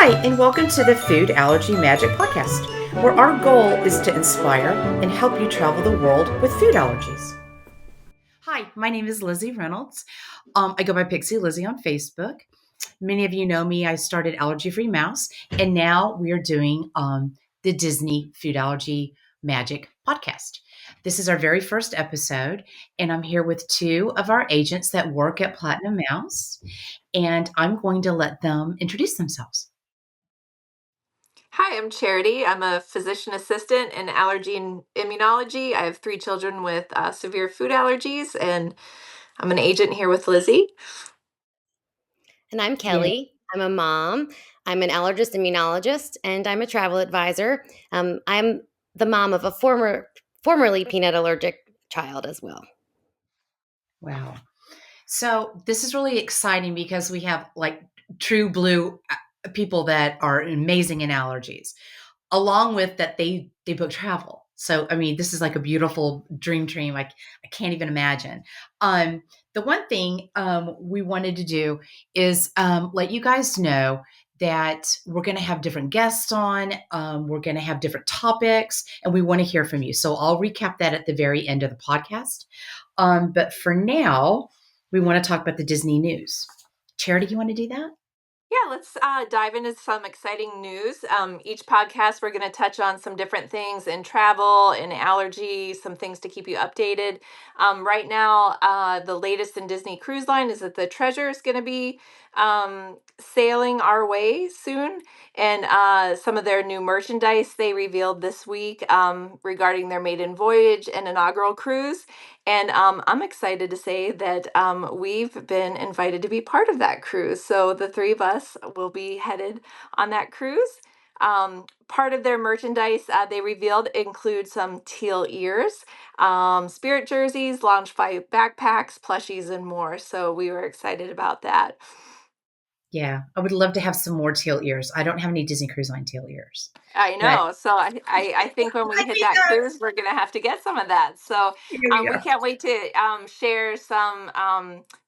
Hi, and welcome to the Food Allergy Magic Podcast, where our goal is to inspire and help you travel the world with food allergies. Hi, my name is Lizzie Reynolds. I go by Pixie Lizzie on Facebook. Many of you know me. I started Allergy Free Mouse, and now we are doing the Disney Food Allergy Magic Podcast. This is our very first episode, and I'm here with two of our agents that work at Platinum Mouse, and I'm going to let them introduce themselves. Hi, I'm Charity. I'm a physician assistant in allergy and immunology. I have three children with severe food allergies, and I'm an agent here with Lizzie. And I'm Yeah. Kelly. I'm a mom. I'm an allergist immunologist, and I'm a travel advisor. I'm the mom of a formerly peanut allergic child as well. Wow. So this is really exciting because we have like true blue people that are amazing in allergies, along with that they book travel. So I mean, this is like a beautiful dream team. I can't even imagine. Um, the one thing we wanted to do is let you guys know that we're going to have different guests on. We're going to have different topics, and we want to hear from you. So I'll recap that at the very end of the podcast. But for now, we want to talk about the Disney news. Charity, you want to do that? Yeah, let's dive into some exciting news. Each podcast, we're going to touch on some different things in travel, in allergy, some things to keep you updated. Right now, the latest in Disney Cruise Line is that the Treasure is going to be sailing our way soon. And some of their new merchandise they revealed this week regarding their maiden voyage and inaugural cruise. And I'm excited to say that we've been invited to be part of that cruise. So the three of us will be headed on that cruise. Part of their merchandise they revealed include some teal ears, spirit jerseys, lounge fight backpacks, plushies, and more. So we were excited about that. Yeah, I would love to have some more teal ears. I don't have any Disney Cruise Line teal ears, I but know. So I think when we I hit need that that. cruise, we're going to have to get some of that. So Here we we go. can't wait to share some.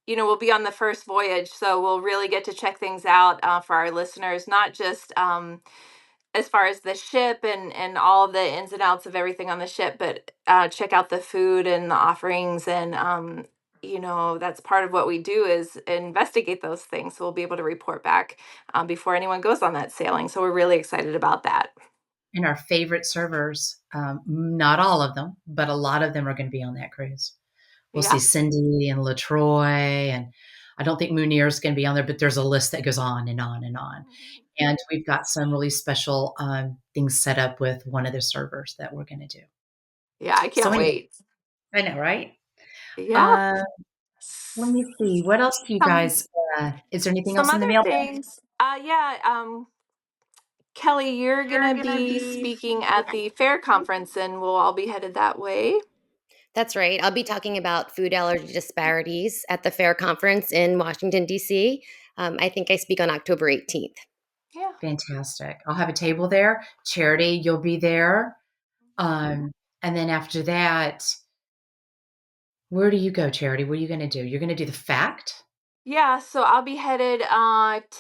We'll be on the first voyage. So we'll really get to check things out for our listeners, not just as far as the ship and all the ins and outs of everything on the ship, but check out the food and the offerings. And, that's part of what we do is investigate those things. So we'll be able to report back before anyone goes on that sailing. So we're really excited about that. And our favorite servers, not all of them, but a lot of them are going to be on that cruise. We'll see Yeah. Cindy and LaTroy, and I don't think Munir is going to be on there, but there's a list that goes on and on and on. And we've got some really special things set up with one of the servers that we're going to do. Yeah, I So can't anyway, wait. I know, right? Yeah. Uh, Let me see. What else do you Some guys? Is there anything some else in the other mail? things. Yeah. Kelly, you're gonna be speaking at the fair conference, and we'll all be headed that way. That's right. I'll be talking about food allergy disparities at the FAIR conference in Washington, D.C. I think I speak on October 18th. Yeah. Fantastic. I'll have a table there. Charity, you'll be there. Mhm. And then after that, where do you go, Charity? What are you going to do? You're going to do the fact? Yeah, so I'll be headed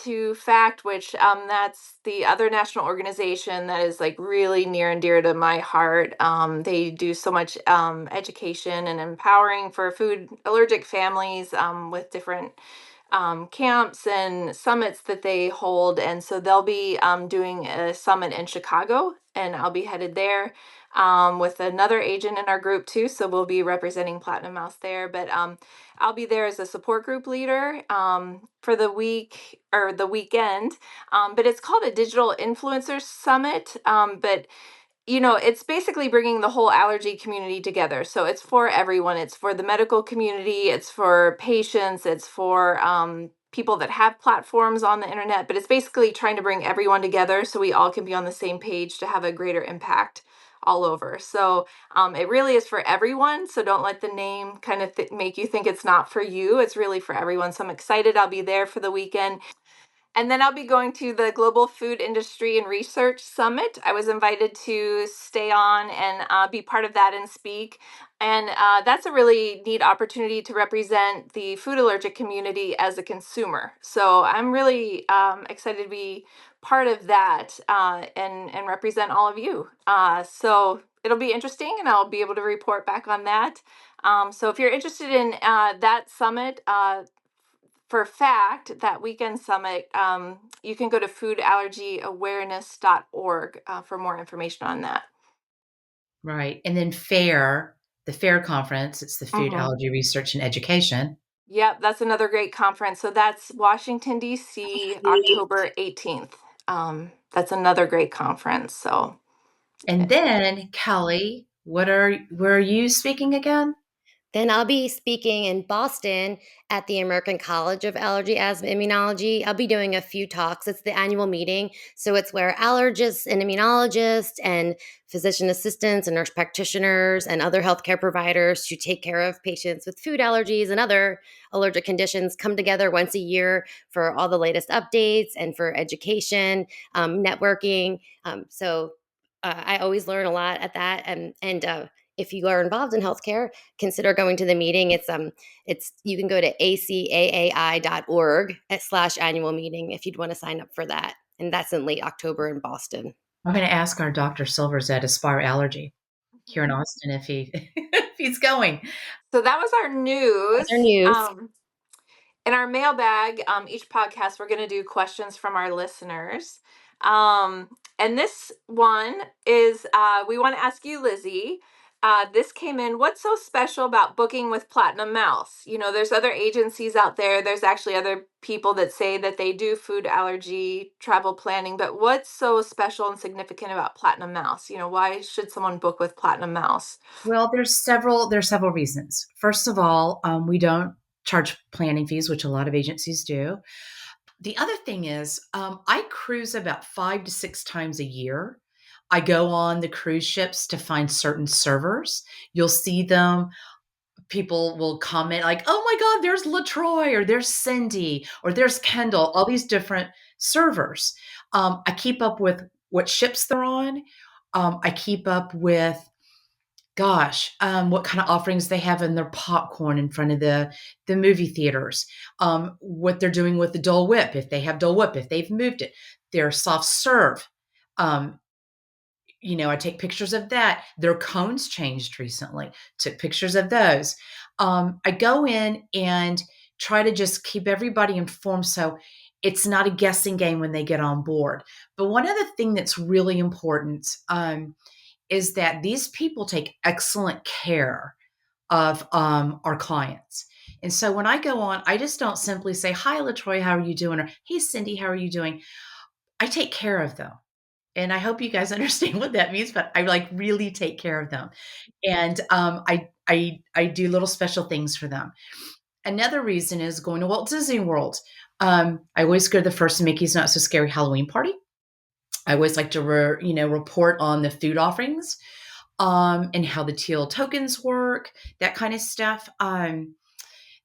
to FACT, which that's the other national organization that is like really near and dear to my heart. They do so much education and empowering for food allergic families with different camps and summits that they hold. And so they'll be doing a summit in Chicago, and I'll be headed there with another agent in our group too. So we'll be representing Platinum Mouse there. But I'll be there as a support group leader for the week or the weekend. But it's called a Digital Influencers Summit. But it's basically bringing the whole allergy community together. So it's for everyone. It's for the medical community, it's for patients, it's for people that have platforms on the internet, but it's basically trying to bring everyone together so we all can be on the same page to have a greater impact all over. So it really is for everyone. So don't let the name kind of make you think it's not for you. It's really for everyone. So I'm excited. I'll be there for the weekend. And then I'll be going to the Global Food Industry and Research Summit. I was invited to stay on and be part of that and speak. And that's a really neat opportunity to represent the food allergic community as a consumer. So I'm really excited to be part of that and represent all of you. So it'll be interesting, and I'll be able to report back on that. So if you're interested in that summit, for fact, that weekend summit, you can go to foodallergyawareness.org for more information on that. Right. And then FAIR, the FAIR conference, it's the Food Hmm. Allergy Research and Education. Yep, that's another great conference. So that's Washington, D.C., October 18th. That's another great conference. So, And then Kelly, where are you speaking again? Then I'll be speaking in Boston at the American College of Allergy, Asthma, Immunology. I'll be doing a few talks. It's the annual meeting. So it's where allergists and immunologists and physician assistants and nurse practitioners and other healthcare providers who take care of patients with food allergies and other allergic conditions come together once a year for all the latest updates and for education, networking. I always learn a lot at that. And if you are involved in healthcare, consider going to the meeting. It's you can go to acaai.org/annual meeting if you'd want to sign up for that. And that's in late October in Boston. I'm going to ask our Dr. Silvers at Aspire Allergy here in Austin if he if he's going. so that was our news. That's our news. In our mailbag, each podcast, we're going to do questions from our listeners. And this one is we want to ask you, Lizzie. This came in. What's so special about booking with Platinum Mouse? You know, there's other agencies out there. There's actually other people that say that they do food allergy travel planning. But what's so special and significant about Platinum Mouse? You know, why should someone book with Platinum Mouse? Well, there's several reasons. First of all, we don't charge planning fees, which a lot of agencies do. The other thing is, I cruise about 5 to 6 times a year. I go on the cruise ships to find certain servers. You'll see them. People will comment like, "Oh my God, there's Latroy, or there's Cindy, or there's Kendall." All these different servers. I keep up with what ships they're on. I keep up with what kind of offerings they have in their popcorn in front of the movie theaters, what they're doing with the Dole Whip, if they have Dole Whip, if they've moved it, their soft serve. Um, I take pictures of that. Their cones changed recently. Took pictures of those. I go in and try to just keep everybody informed so it's not a guessing game when they get on board. But one other thing that's really important, is that these people take excellent care of our clients. And so when I go on, I just don't simply say, "Hi, Latroy, how are you doing?" Or, "Hey, Cindy, how are you doing?" I take care of them. And I hope you guys understand what that means, but I like really take care of them. And I do little special things for them. Another reason is going to Walt Disney World. I always go to the first Mickey's Not So Scary Halloween party. I always like to report on the food offerings, and how the teal tokens work, that kind of stuff.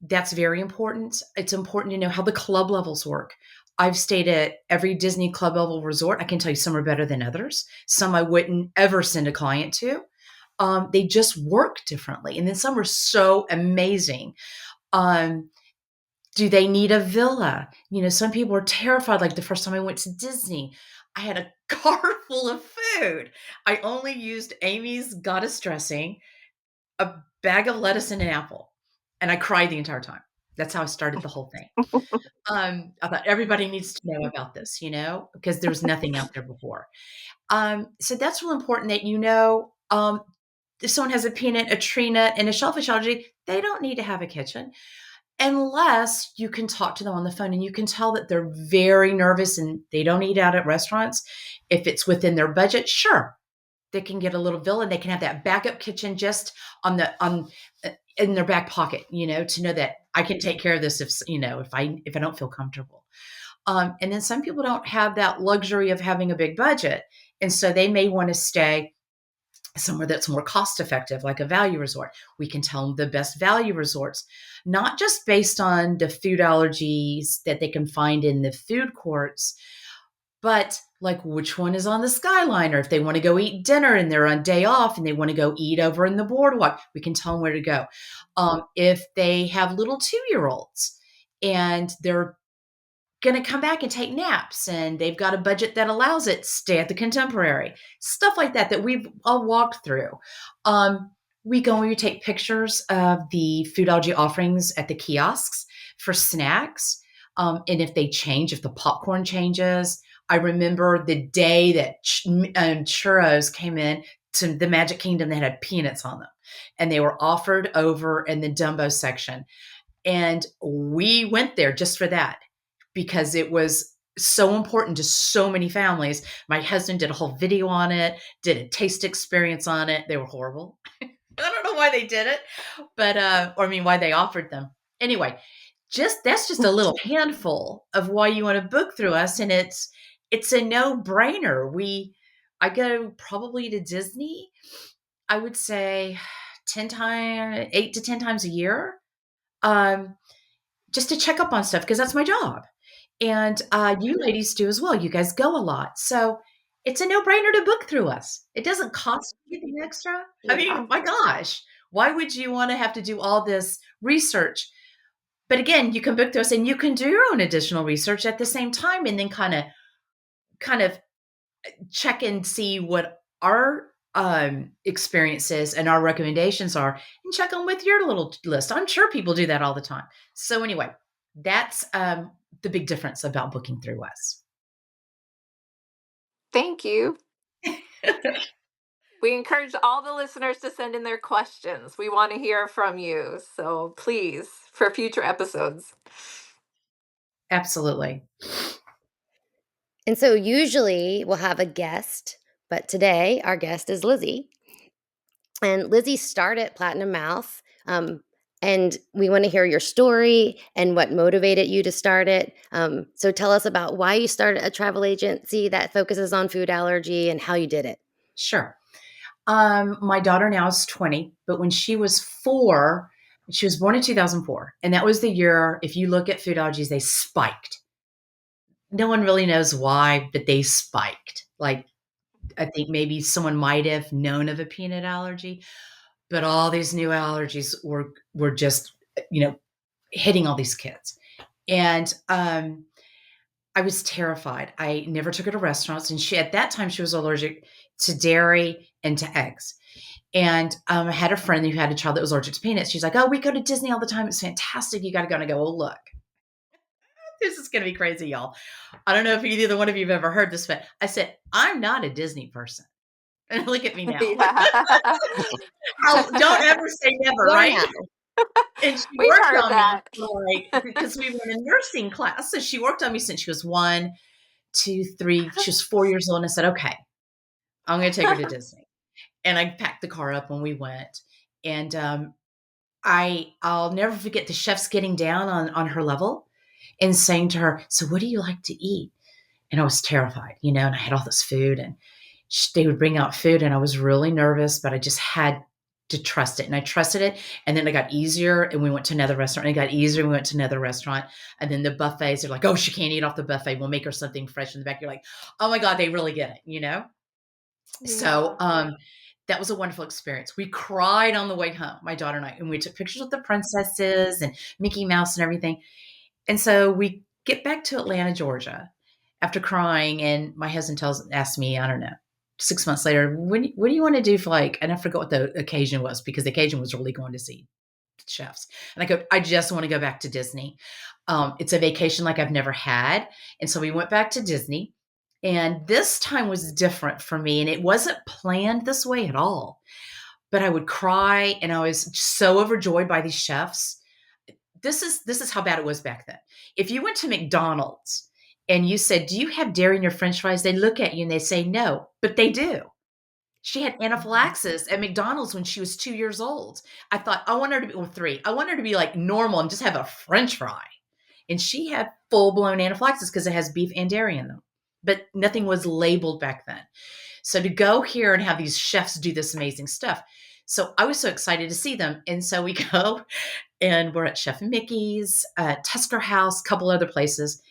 That's very important. It's important to know how the club levels work. I've stayed at every Disney club level resort. I can tell you some are better than others. Some I wouldn't ever send a client to. They just work differently. And then some are so amazing. Um, do they need a villa? Some people are terrified. Like the first time I went to Disney, I had a car full of food. I only used Amy's goddess dressing, a bag of lettuce, and an apple. And I cried the entire time. That's how I started the whole thing. I thought everybody needs to know about this, because there was nothing out there before. So that's real important that if someone has a peanut, a tree nut, and a shellfish allergy, they don't need to have a kitchen unless you can talk to them on the phone and you can tell that they're very nervous and they don't eat out at restaurants. If it's within their budget, sure, they can get a little villa and they can have that backup kitchen just on in their back pocket, to know that I can take care of this if I don't feel comfortable. And then some people don't have that luxury of having a big budget, and so they may want to stay somewhere that's more cost effective, like a value resort. We can tell them the best value resorts, not just based on the food allergies that they can find in the food courts, But like, which one is on the Skyliner? If they want to go eat dinner and they're on day off and they want to go eat over in the boardwalk, we can tell them where to go. If they have little 2-year olds and they're going to come back and take naps and they've got a budget that allows it, stay at the Contemporary. Stuff like that that we've all walked through. We go and we take pictures of the food allergy offerings at the kiosks for snacks. And if they change, if the popcorn changes, I remember the day that churros came in to the Magic Kingdom that had peanuts on them, and they were offered over in the Dumbo section. And we went there just for that because it was so important to so many families. My husband did a whole video on it, did a taste experience on it. They were horrible. I don't know why they did it, but or I mean why they offered them. Anyway, that's just a little handful of why you want to book through us, and it's a no-brainer. I go probably to Disney, I would say 8 to 10 times a year. Just to check up on stuff because that's my job. And you ladies do as well. You guys go a lot. So it's a no-brainer to book through us. It doesn't cost anything extra. I mean, Yeah. my gosh, why would you want to have to do all this research? But again, you can book through us and you can do your own additional research at the same time and then kind of check and see what our experiences and our recommendations are and check them with your little list. I'm sure people do that all the time. So anyway, that's the big difference about booking through us. Thank you. We encourage all the listeners to send in their questions. We want to hear from you. So please, for future episodes. Absolutely. And so usually we'll have a guest, but today our guest is Lizzie. And Lizzie started Platinum Mouth. And we want to hear your story and what motivated you to start it. So tell us about why you started a travel agency that focuses on food allergy and how you did it. Sure. My daughter now is 20, but when she was 4, she was born in 2004. And that was the year, if you look at food allergies, they spiked. No one really knows why, but they spiked. Like, I think maybe someone might have known of a peanut allergy, but all these new allergies were just, hitting all these kids. And I was terrified. I never took her to restaurants. And at that time, she was allergic to dairy and to eggs. And I had a friend who had a child that was allergic to peanuts. She's like, oh, we go to Disney all the time. It's fantastic. You got to go. And I go, oh, look, this is going to be crazy, y'all. I don't know if either one of you have ever heard this, but I said, I'm not a Disney person. And look at me now. Yeah. Don't ever say never, right? And she We've worked heard on that. me because we were in a nursing class. So she worked on me since she was 1, 2, 3. She was 4 years old. And I said, okay, I'm going to take her to Disney. And I packed the car up when we went. And I'll never forget the chefs getting down on her level and saying to her, so what do you like to eat? And I was terrified, and I had all this food and they would bring out food and I was really nervous, but I just had to trust it. And I trusted it. And then it got easier and we went to another restaurant and it got easier. And we went to another restaurant. And then the buffets are like, oh, she can't eat off the buffet. We'll make her something fresh in the back. You're like, oh my God, they really get it, Yeah. So that was a wonderful experience. We cried on the way home, my daughter and I, and we took pictures with the princesses and Mickey Mouse and everything. And so we get back to Atlanta, Georgia after crying. And my husband asked me, I don't know, 6 months later, what do you want to do for and I forgot what the occasion was because the occasion was really going to see chefs. And I go, I just want to go back to Disney. It's a vacation like I've never had. And so we went back to Disney. And this time was different for me. And it wasn't planned this way at all. But I would cry and I was so overjoyed by these chefs. This is how bad it was back then. If you went to McDonald's and you said, do you have dairy in your French fries? They look at you and they say no, but they do. She had anaphylaxis at McDonald's when she was 2 years old. I thought, I want her to be, 3. I want her to be like normal and just have a French fry. And she had full-blown anaphylaxis because it has beef and dairy in them. But nothing was labeled back then. So to go here and have these chefs do this amazing stuff. So I was so excited to see them. And so we go and we're at Chef Mickey's, Tusker House, a couple other places.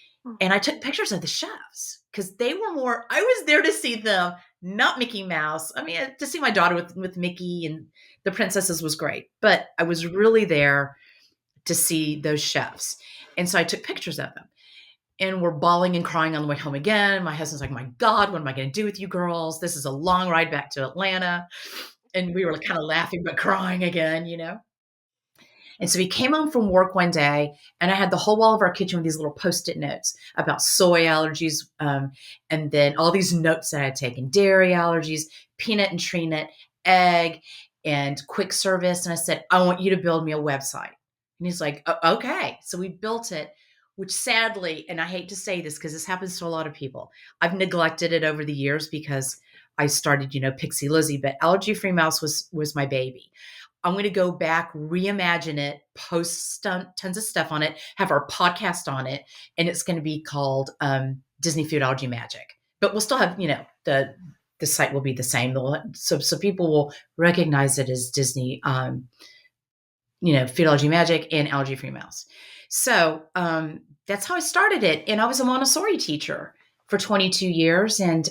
And I took pictures of the chefs because they were more, I was there to see them, not Mickey Mouse. I mean, to see my daughter with Mickey and the princesses was great, but I was really there to see those chefs. And so I took pictures of them, and we're bawling and crying on the way home again. My husband's like, my God, what am I going to do with you girls? This is a long ride back to Atlanta. And we were kind of laughing, but crying again, you know? And so he came home from work one day, and I had the whole wall of our kitchen with these little post-it notes about soy allergies, and then all these notes that I had taken: dairy allergies, peanut and tree nut, egg, and quick service. And I said, I want you to build me a website. And he's like, okay. So we built it, which sadly, and I hate to say this because this happens to a lot of people, I've neglected it over the years because I started, Pixie, Lizzie, but Allergy Free Mouse was my baby. I'm going to go back, reimagine it, post tons of stuff on it, have our podcast on it, and it's going to be called Disney Food Allergy Magic. But we'll still have, the site will be the same. So people will recognize it as Disney, Food Allergy Magic and Allergy Free Mouse. So that's how I started it, and I was a Montessori teacher for 22 years. And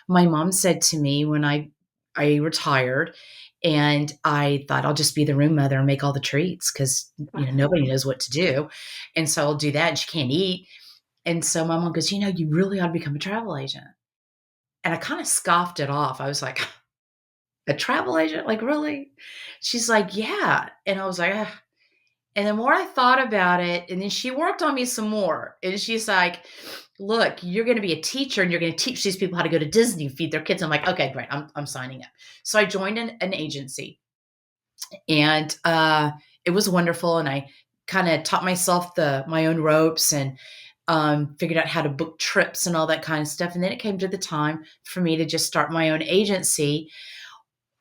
my mom said to me when I retired, and I thought I'll just be the room mother and make all the treats because nobody knows what to do, and so I'll do that. And she can't eat, and so my mom goes, you really ought to become a travel agent. And I kind of scoffed it off. I was like, a travel agent, like, really? She's like, yeah. And I was like, ah. And the more I thought about it, and then she worked on me some more, and she's like, look, you're going to be a teacher and you're going to teach these people how to go to Disney and feed their kids. I'm like, okay, great. I'm signing up. So I joined an agency, and it was wonderful. And I kind of taught myself my own ropes, and figured out how to book trips and all that kind of stuff. And then it came to the time for me to just start my own agency.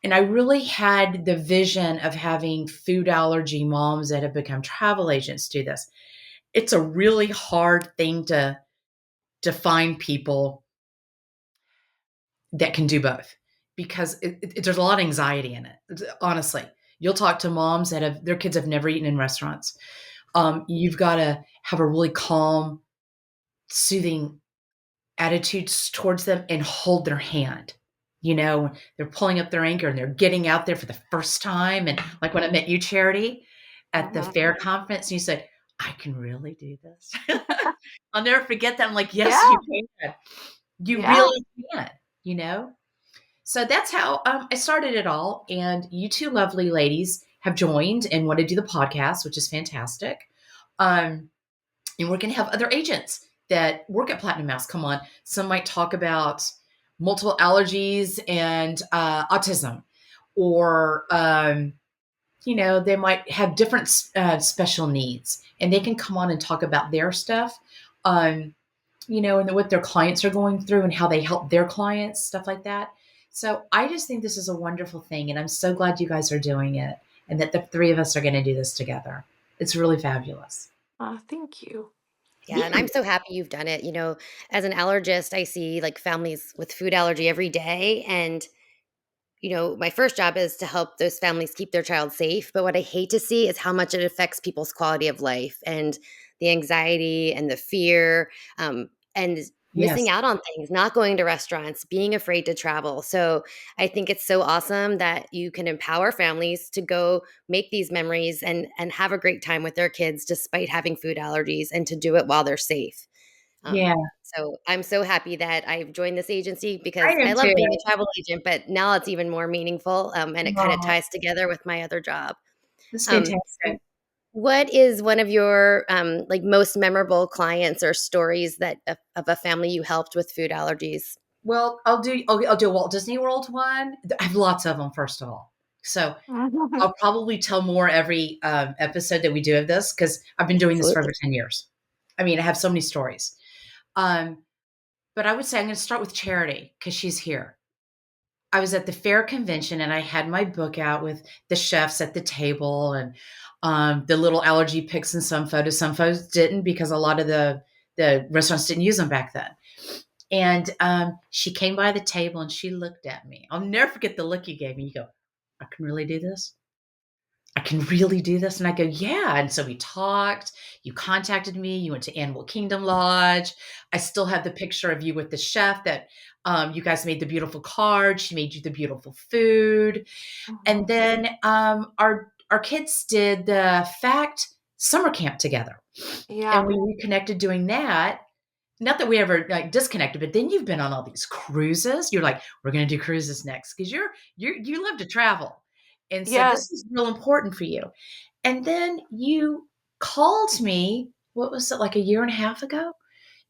And I really had the vision of having food allergy moms that have become travel agents do this. It's a really hard thing to find people that can do both, because there's a lot of anxiety in it. Honestly, you'll talk to moms that their kids have never eaten in restaurants. You've got to have a really calm, soothing attitudes towards them and hold their hand. They're pulling up their anchor and they're getting out there for the first time. And like when I met you, Charity, at the fair conference, and you said, I can really do this. I'll never forget that. I'm like, yes, Yeah. you can. You Yeah. really can. So that's how I started it all. And you two lovely ladies have joined and want to do the podcast, which is fantastic. And we're going to have other agents that work at Platinum Mouse come on. Some might talk about multiple allergies and autism, or they might have different special needs, and they can come on and talk about their stuff, and what their clients are going through and how they help their clients, stuff like that. So I just think this is a wonderful thing, and I'm so glad you guys are doing it, and that the three of us are going to do this together. It's really fabulous. Thank you. Yeah, and I'm so happy you've done it. As an allergist, I see like families with food allergy every day. And my first job is to help those families keep their child safe. But what I hate to see is how much it affects people's quality of life and the anxiety and the fear, and missing Yes. out on things, not going to restaurants, being afraid to travel. So I think it's so awesome that you can empower families to go make these memories and have a great time with their kids despite having food allergies, and to do it while they're safe. Yeah, So I'm so happy that I've joined this agency I because am I love too. being a travel agent, but now it's even more meaningful, and it kind of Oh, ties together with my other job. that's So fantastic. what is one of your like most memorable clients or stories that of a family you helped with food allergies? Well, I'll do a Walt Disney World one. I have lots of them, first of all. So I'll probably tell more every episode that we do of this, because I've been doing this for Absolutely. over 10 years. I mean, I have so many stories. Um, but I would say I'm going to start with Charity because she's here. I was at the fair convention and I had my book out with the chefs at the table, and the little allergy pics and some photos. Some photos didn't, because a lot of the restaurants didn't use them back then. And she came by the table and she looked at me. I'll never forget the look you gave me. You go, I can really do this. I can really do this. And I go, yeah. And so we talked, you contacted me, you went to Animal Kingdom Lodge. I still have the picture of you with the chef that you guys made the beautiful card. She made you the beautiful food. And Mhm. then our kids did the fact summer camp together. And Yeah. we reconnected doing that. Not that we ever like disconnected, but then you've been on all these cruises. You're like, we're going to do cruises next because you love to travel, and so Yes. this is real important for you. And then you called me. What was it, like a year and a half ago?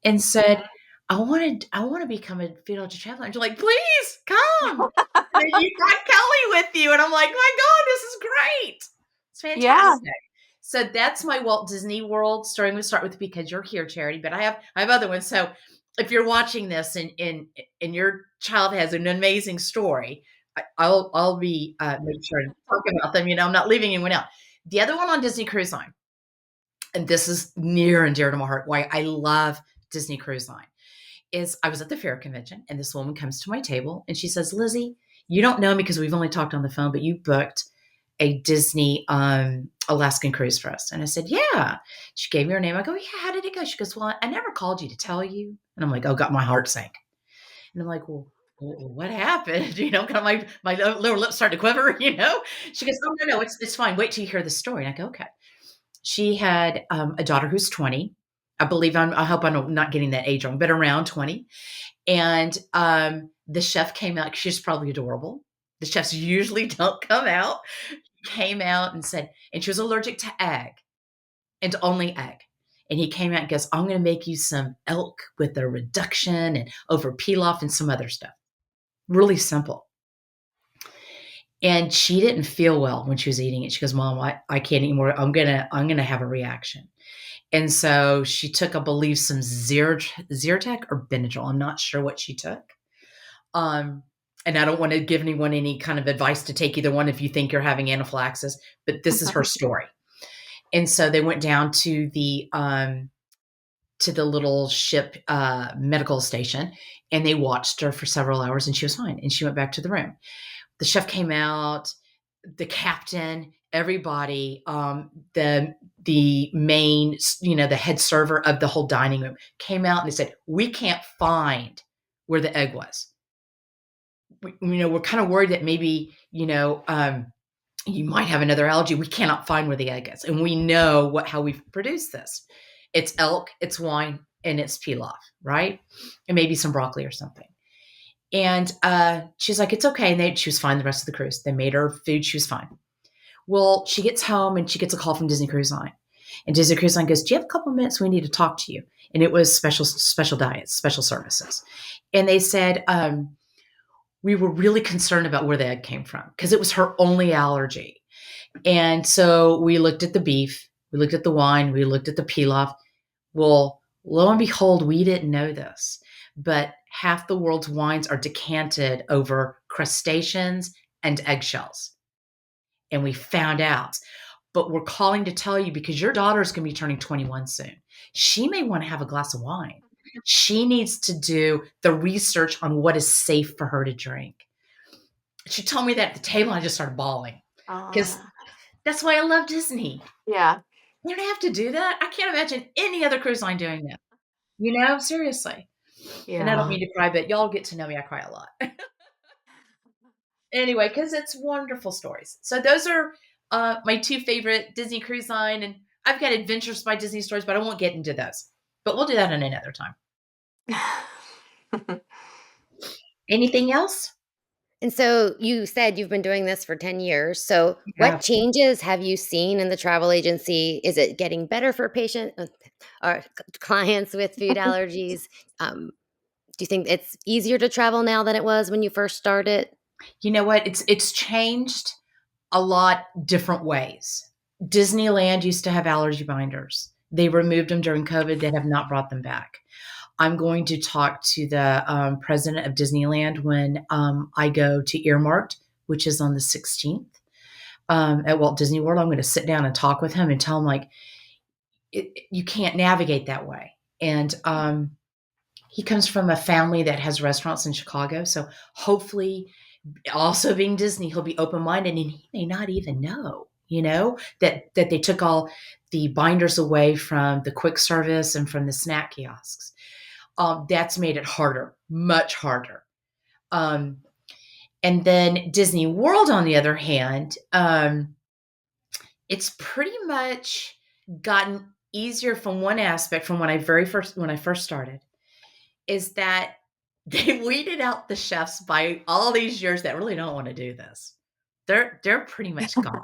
And said, I want to become a field allergy traveler. And you're like, please come. And then you got Kelly with you. And I'm like, my God, this is great. It's Yeah. fantastic. So that's my Walt Disney World story. I'm going to start with because you're here, Charity, but I have other ones. So if you're watching this and your child has an amazing story, I'll be make sure to talk about them. I'm not leaving anyone out. The other one on Disney Cruise Line, and this is near and dear to my heart, why I love Disney Cruise Line, is I was at the fair convention and this woman comes to my table and she says, Lizzie, you don't know me because we've only talked on the phone, but you booked a Disney Alaskan cruise for us. And I said, yeah. She gave me her name. I go, yeah, how did it go? She goes, well, I never called you to tell you. And I'm like, oh, God, my heart sank. And I'm like, well, what happened? Kind of my lower lip started to quiver, She goes, oh, no, it's fine. Wait till you hear the story. And I go, okay. She had a daughter who's 20. I believe I hope I'm not getting that age wrong, but around 20. And the chef came out. She's probably adorable. The chefs usually don't come out. Came out and said, and she was allergic to egg and only egg. And he came out and goes, I'm going to make you some elk with a reduction and over pilaf and some other stuff. Really simple. And she didn't feel well when she was eating it. She goes, Mom, I can't eat more. I'm gonna have a reaction. And so she took, I believe, some Zyrtec or Benadryl. I'm not sure what she took. Um, and I don't want to give anyone any kind of advice to take either one if you think you're having anaphylaxis, but this is her story. And so they went down to the little ship medical station and they watched her for several hours and she was fine. And she went back to the room. The chef came out, the captain, everybody, the main, the head server of the whole dining room came out and they said, we can't find where the egg was. We're kind of worried that maybe, you might have another allergy. We cannot find where the egg is. And we know how we've produced this. It's elk, it's wine, and it's pilaf, right? And maybe some broccoli or something. And she's like, it's okay. And she was fine the rest of the cruise. They made her food. She was fine. Well, she gets home and she gets a call from Disney Cruise Line. And Disney Cruise Line goes, do you have a couple of minutes? We need to talk to you. And it was special diets, special services. And they said, we were really concerned about where the egg came from because it was her only allergy. And so we looked at the beef, we looked at the wine, we looked at the pilaf. Well, lo and behold, we didn't know this, but half the world's wines are decanted over crustaceans and eggshells. And we found out. But we're calling to tell you because your daughter's going to be turning 21 soon. She may want to have a glass of wine. She needs to do the research on what is safe for her to drink. She told me that at the table, and I just started bawling because Oh, that's why I love Disney. yeah. You don't have to do that. I can't imagine any other cruise line doing that. Seriously. And I don't Yeah. mean to cry, but y'all get to know me. I cry a lot. Anyway, because it's wonderful stories. So those are my two favorite Disney Cruise Line. And I've got Adventures by Disney stories, but I won't get into those. But we'll do that in another time. Anything else? And so you said you've been doing this for 10 years. So Yeah. what changes have you seen in the travel agency? Is it getting better for patient or clients with food allergies? Do you think it's easier to travel now than it was when you first started? You know what? It's changed a lot different ways. Disneyland used to have allergy binders. They removed them during COVID. They have not brought them back. I'm going to talk to the president of Disneyland when I go to Earmarked, which is on the 16th at Walt Disney World. I'm going to sit down and talk with him and tell him, like, you can't navigate that way. And he comes from a family that has restaurants in Chicago. So hopefully, also being Disney, he'll be open minded and he may not even know. that they took all the binders away from the quick service and from the snack kiosks. That's made it harder, much harder. Um, and then Disney World, on the other hand, it's pretty much gotten easier from one aspect from when I first started, is that they weeded out the chefs by all these years that really don't want to do this. They're pretty much gone.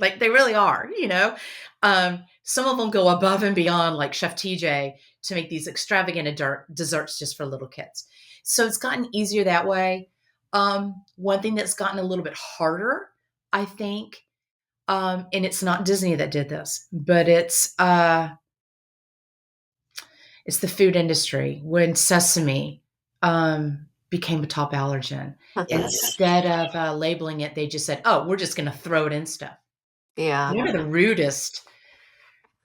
Like they really are, you know. Some of them go above and beyond, like Chef TJ, to make these extravagant desserts just for little kids. So it's gotten easier that way. One thing that's gotten a little bit harder, I think, and it's not Disney that did this, but it's the food industry. When sesame became a top allergen, instead of labeling it, they just said, "Oh, we're just going to throw it in stuff." Yeah. One of the rudest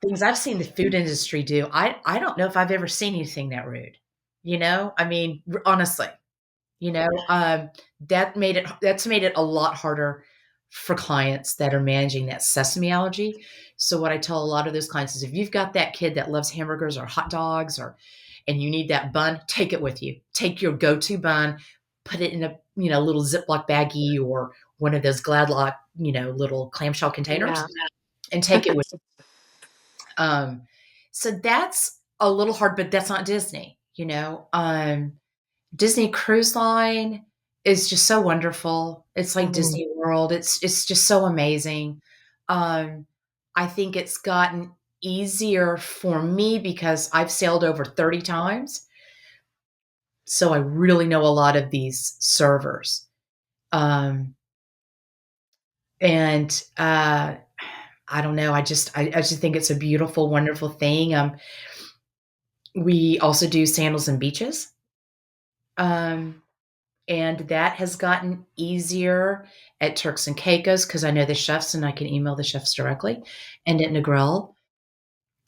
things I've seen the food industry do. I don't know if I've ever seen anything that rude. I mean, honestly, you know, um, that's made it a lot harder for clients that are managing that sesame allergy. So what I tell a lot of those clients is if you've got that kid that loves hamburgers or hot dogs and you need that bun, take it with you. Take your go-to bun, put it in a, little Ziploc baggie or one of those Gladlock, little clamshell containers Yeah. and take it with you. So that's a little hard, but that's not Disney. Disney Cruise Line is just so wonderful. It's like Mhm. Disney World. It's just so amazing. Um, I think it's gotten easier for me because I've sailed over 30 times. So I really know a lot of these servers. Um, and I don't know. I just think it's a beautiful, wonderful thing. We also do sandals and beaches. Um, and that has gotten easier at Turks and Caicos because I know the chefs and I can email the chefs directly. And at Negril,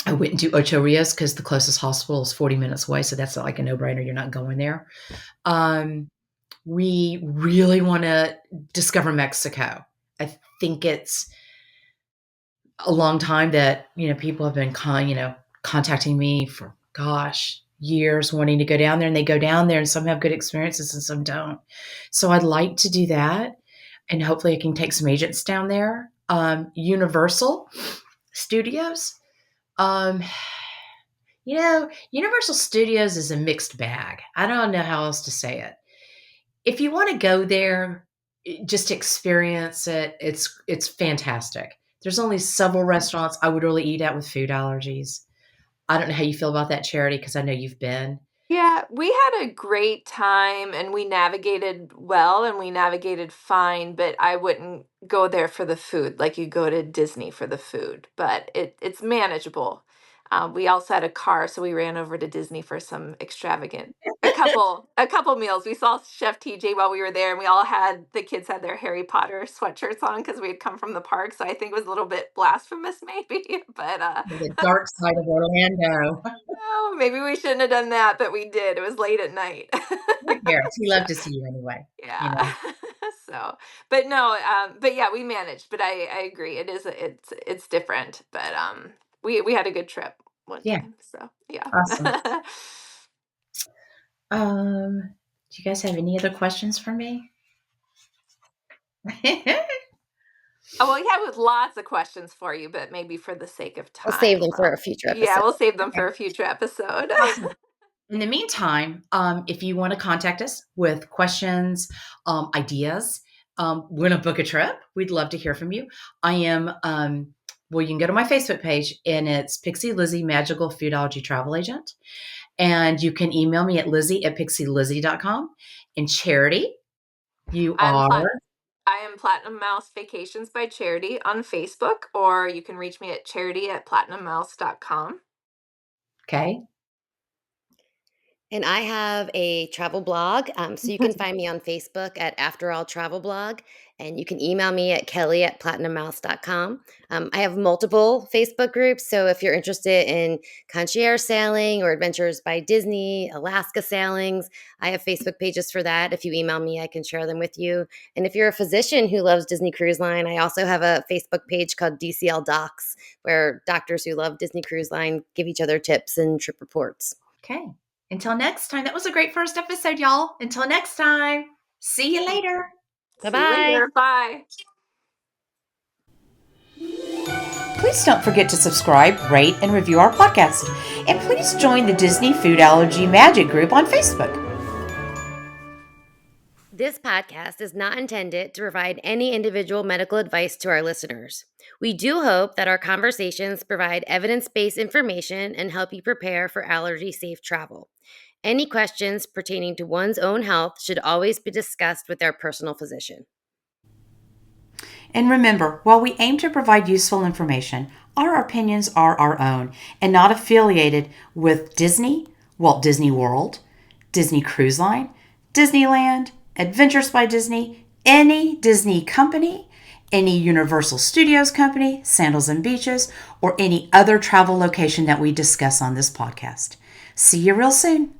I wouldn't do Ocho Rios because the closest hospital is 40 minutes away. So that's like a no brainer. You're not going there. Um, we really want to discover Mexico. I think it's a long time that, people have been contacting me for, gosh, years wanting to go down there, and they go down there and some have good experiences and some don't. So I'd like to do that. And hopefully I can take some agents down there. Universal Studios. Um, Universal Studios is a mixed bag. I don't know how else to say it. If you want to go there, just experience it. It's fantastic. There's only several restaurants I would really eat at with food allergies. I don't know how you feel about that, Charity, because I know you've been. Yeah, we had a great time and we navigated well and we navigated fine, but I wouldn't go there for the food like you go to Disney for the food, but it's manageable. We also had a car, so we ran over to Disney for some extravagant a couple meals. We saw Chef TJ while we were there, and we all had the kids had their Harry Potter sweatshirts on because we had come from the park. So I think it was a little bit blasphemous, maybe, but The dark side of Orlando. oh, maybe we shouldn't have done that, but we did. It was late at night. Who cares? We So, love to see you anyway. You yeah. know. So, but no, but yeah, we managed. But I agree. It's different. But we had a good trip one Yeah. time. So yeah. Awesome. Do you guys have any other questions for me? Oh, well, we have lots of questions for you, but maybe for the sake of We'll save time, them for a future yeah, episode. we'll save them Okay. for a future episode. Awesome. In the meantime, if you want to contact us with questions, ideas, want to book a trip, we'd love to hear from you. I am, well, you can go to my Facebook page and it's Pixie Lizzie, Magical Food Allergy Travel Agent. And you can email me at lizzie@pixielizzie.com. And Charity, you I'm are, plat. I am Platinum Mouse Vacations by Charity on Facebook, or you can reach me at charity@platinummouse.com. okay. And I have a travel blog. So you can find me on Facebook at After All Travel Blog. And you can email me at kelly@platinummouse.com. I have multiple Facebook groups. So if you're interested in concierge sailing or adventures by Disney, Alaska sailings, I have Facebook pages for that. If you email me, I can share them with you. And if you're a physician who loves Disney Cruise Line, I also have a Facebook page called DCL Docs, where doctors who love Disney Cruise Line give each other tips and trip reports. Okay. Until next time, that was a great first episode, y'all. Until next time, see you later. Bye See you bye. later. Bye. Please don't forget to subscribe, rate, and review our podcast. And please join the Disney Food Allergy Magic Group on Facebook. This podcast is not intended to provide any individual medical advice to our listeners. We do hope that our conversations provide evidence-based information and help you prepare for allergy-safe travel. Any questions pertaining to one's own health should always be discussed with their personal physician. And remember, while we aim to provide useful information, our opinions are our own and not affiliated with Disney, Walt Disney World, Disney Cruise Line, Disneyland, Adventures by Disney, any Disney company, any Universal Studios company, Sandals and Beaches, or any other travel location that we discuss on this podcast. See you real soon.